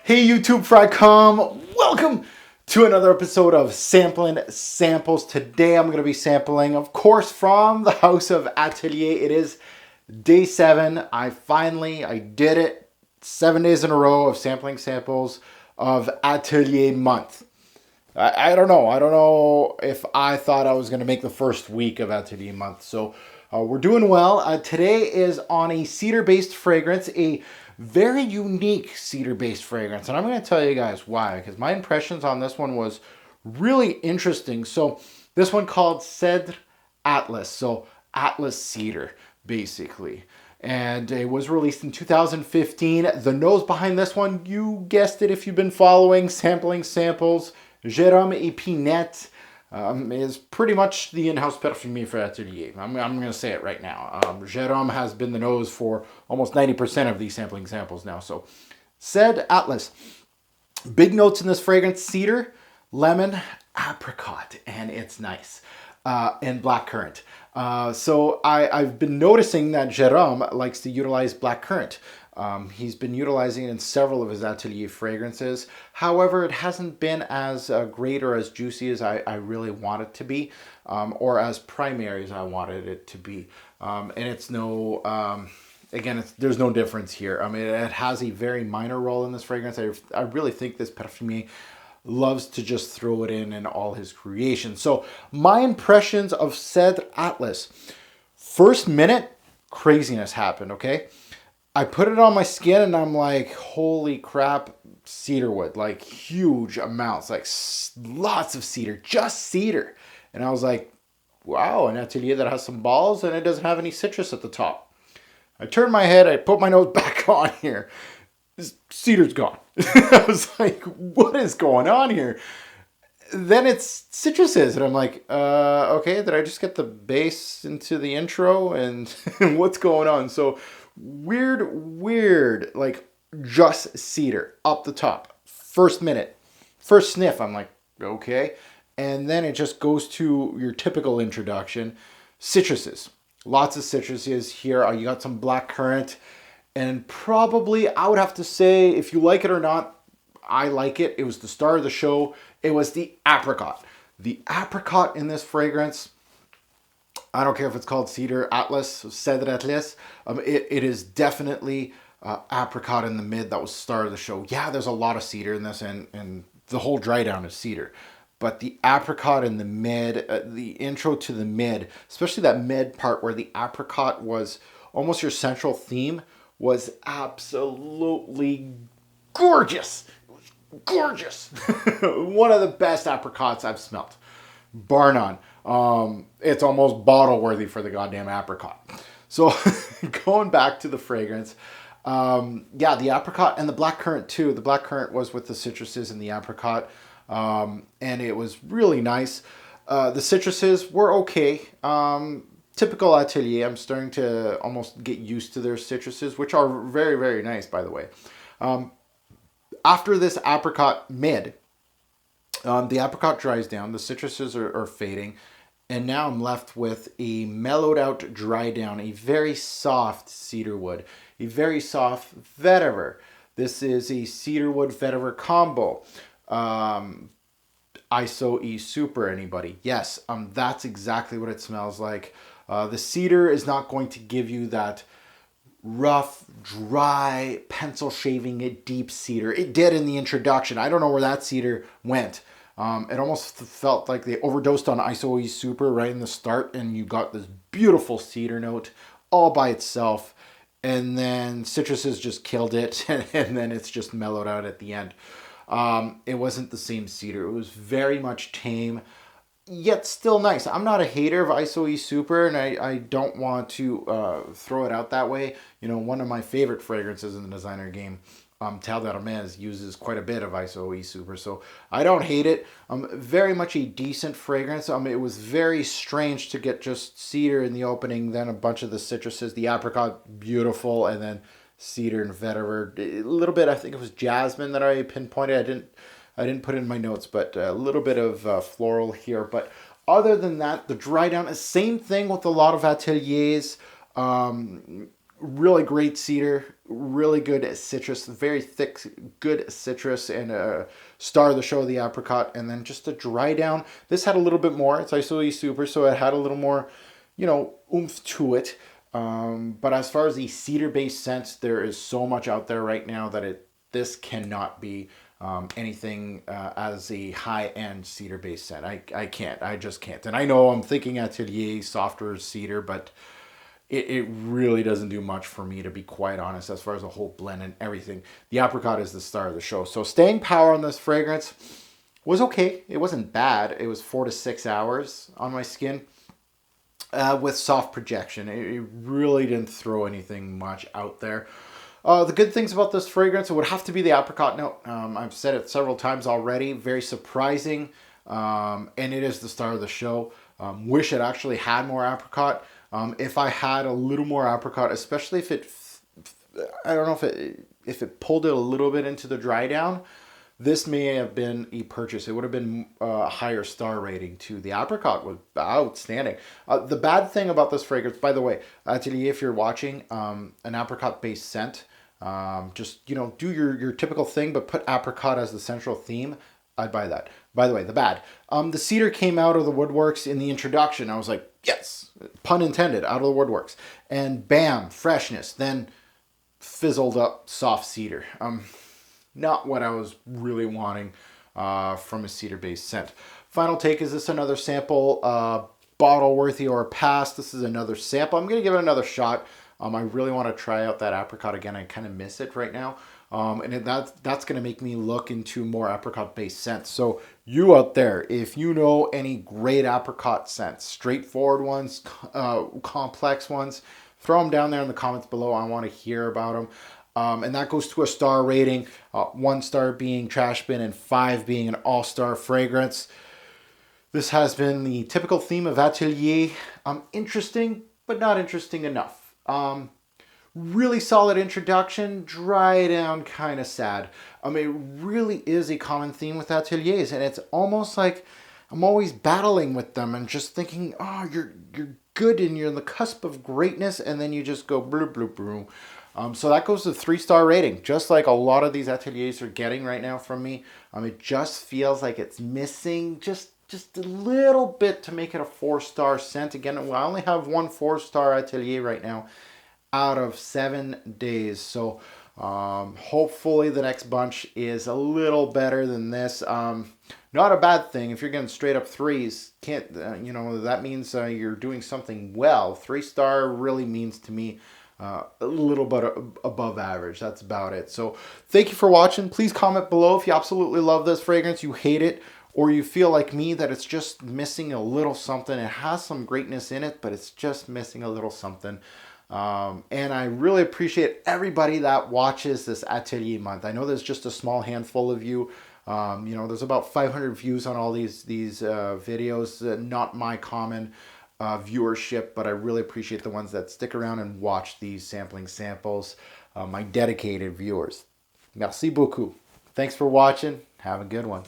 Hey YouTube Fricom, welcome to another episode of Samplin Samples. Today I'm going to be sampling, of course, from the house of Atelier. It is day 7. I did it. 7 days in a row of sampling samples of Atelier month. I don't know. I don't know if I thought I was going to make the first week of Atelier month. So we're doing well. Today is on a cedar-based fragrance, a very unique cedar-based fragrance. And I'm going to tell you guys why, because my impressions on this one was really interesting. So this one called Cedre Atlas. So Atlas cedar, basically. And it was released in 2015. The nose behind this one, you guessed it if you've been following Sampling Samples, Jérôme Epinette, is pretty much the in-house perfumier for Atelier. I'm going to say it right now. Jérôme has been the nose for almost 90% of these sampling samples now. So, Cedre Atlas. Big notes in this fragrance: cedar, lemon, apricot, and it's nice. And blackcurrant. So I've been noticing that Jérôme likes to utilize blackcurrant. He's been utilizing it in several of his Atelier fragrances. However, it hasn't been as great or as juicy as I really want it to be, or as primary as I wanted it to be. And it's no, again, there's no difference here. I mean, it has a very minor role in this fragrance. I really think this perfumier loves to just throw it in all his creations. So my impressions of Cedre Atlas. First minute, craziness happened, okay? I put it on my skin and I'm like, holy crap, cedarwood, like huge amounts, like lots of cedar, just cedar. And I was like, wow, an Atelier that has some balls and it doesn't have any citrus at the top. I turned my head, I put my nose back on here. This cedar's gone. I was like, what is going on here? Then it's citruses. And I'm like, okay, did I just get the bass into the intro? And what's going on? So weird, like just cedar up the top. First minute, first sniff, I'm like, okay. And then it just goes to your typical introduction. Citruses. Lots of citruses here. You got some blackcurrant. And probably, I would have to say, if you like it or not, I like it. It was the star of the show. It was the apricot. The apricot in this fragrance, I don't care if it's called Cedre Atlas, Cedre Atlas. It is definitely apricot in the mid. That was star of the show. Yeah, there's a lot of cedar in this, and the whole dry down is cedar. But the apricot in the mid, the intro to the mid, especially that mid part where the apricot was almost your central theme, was absolutely gorgeous. Gorgeous. One of the best apricots I've smelt. Bar none. It's almost bottle worthy for the goddamn apricot. So going back to the fragrance, yeah, the apricot and the blackcurrant too. The blackcurrant was with the citruses and the apricot, and it was really nice. The citruses were okay. Typical Atelier. I'm starting to almost get used to their citruses, which are very, very nice, by the way. After this apricot mid, the apricot dries down, the citruses are fading, and now I'm left with a mellowed out dry down, a very soft cedarwood, a very soft vetiver. This is a cedarwood vetiver combo. ISO E Super, anybody? Yes, that's exactly what it smells like. The cedar is not going to give you that rough, dry, pencil shaving it deep cedar. It did in the introduction. I don't know where that cedar went. It almost felt like they overdosed on ISO E Super right in the start, and you got this beautiful cedar note all by itself. And then citruses just killed it, and then it's just mellowed out at the end. It wasn't the same cedar. It was very much tame, yet still nice. I'm not a hater of ISO E Super, and I don't want to throw it out that way. You know, one of my favorite fragrances in the designer game, Tal d'Hermès, uses quite a bit of ISO E Super, so I don't hate it. Very much a decent fragrance. It was very strange to get just cedar in the opening, then a bunch of the citruses, the apricot, beautiful, and then cedar and vetiver. A little bit, I think it was jasmine that I pinpointed. I didn't put it in my notes, but a little bit of floral here. But other than that, the dry down is same thing with a lot of Ateliers. Really great cedar. really good citrus, very thick, good citrus, and a star of the show, the apricot, and then just a dry down. This had a little bit more. It's ISO super, so it had a little more, oomph to it. But as far as the cedar-based scents, there is so much out there right now that this cannot be anything as a high-end cedar-based scent. I can't. I just can't. And I know I'm thinking Atelier, softer cedar, but it really doesn't do much for me, to be quite honest, as far as the whole blend and everything. The apricot is the star of the show. So staying power on this fragrance was okay. It wasn't bad. It was 4 to 6 hours on my skin with soft projection. It really didn't throw anything much out there. The good things about this fragrance, it would have to be the apricot note. I've said it several times already. Very surprising. And it is the star of the show. Wish it actually had more apricot. If I had a little more apricot, especially if I don't know if it pulled it a little bit into the dry down, this may have been a purchase. It would have been a higher star rating too. The apricot was outstanding. The bad thing about this fragrance, by the way, Atelier, if you're watching, an apricot based scent, just, do your typical thing, but put apricot as the central theme. I'd buy that. By the way, the bad. The cedar came out of the woodworks in the introduction. I was like, yes, pun intended, out of the woodworks. And bam, freshness. Then fizzled up soft cedar. Not what I was really wanting from a cedar-based scent. Final take, is this another sample, bottle worthy or pass? This is another sample. I'm going to give it another shot. I really want to try out that apricot again. I kind of miss it right now. And that's going to make me look into more apricot-based scents. So you out there, if you know any great apricot scents, straightforward ones, complex ones, throw them down there in the comments below. I want to hear about them. And that goes to a star rating, 1 star being trash bin and 5 being an all-star fragrance. This has been the typical theme of Atelier. Interesting, but not interesting enough. Really solid introduction, dry down, kind of sad. It really is a common theme with Ateliers, and it's almost like I'm always battling with them and just thinking, oh, you're good and you're on the cusp of greatness, and then you just go bloop, bloop, bloop. So that goes to 3-star rating, just like a lot of these Ateliers are getting right now from me. It just feels like it's missing just a little bit to make it a 4-star scent. Again, I only have 1 4-star Atelier right now out of 7 days. So hopefully the next bunch is a little better than this. Not a bad thing. If you're getting straight up 3s, that means you're doing something well. 3-star really means to me a little bit above average. That's about it. So thank you for watching. Please comment below if you absolutely love this fragrance, you hate it, or you feel like me that it's just missing a little something. It has some greatness in it, but it's just missing a little something. And I really appreciate everybody that watches this Atelier month. I know there's just a small handful of you. There's about 500 views on all these videos. Not my common viewership, but I really appreciate the ones that stick around and watch these sampling samples. My dedicated viewers. Merci beaucoup. Thanks for watching. Have a good one.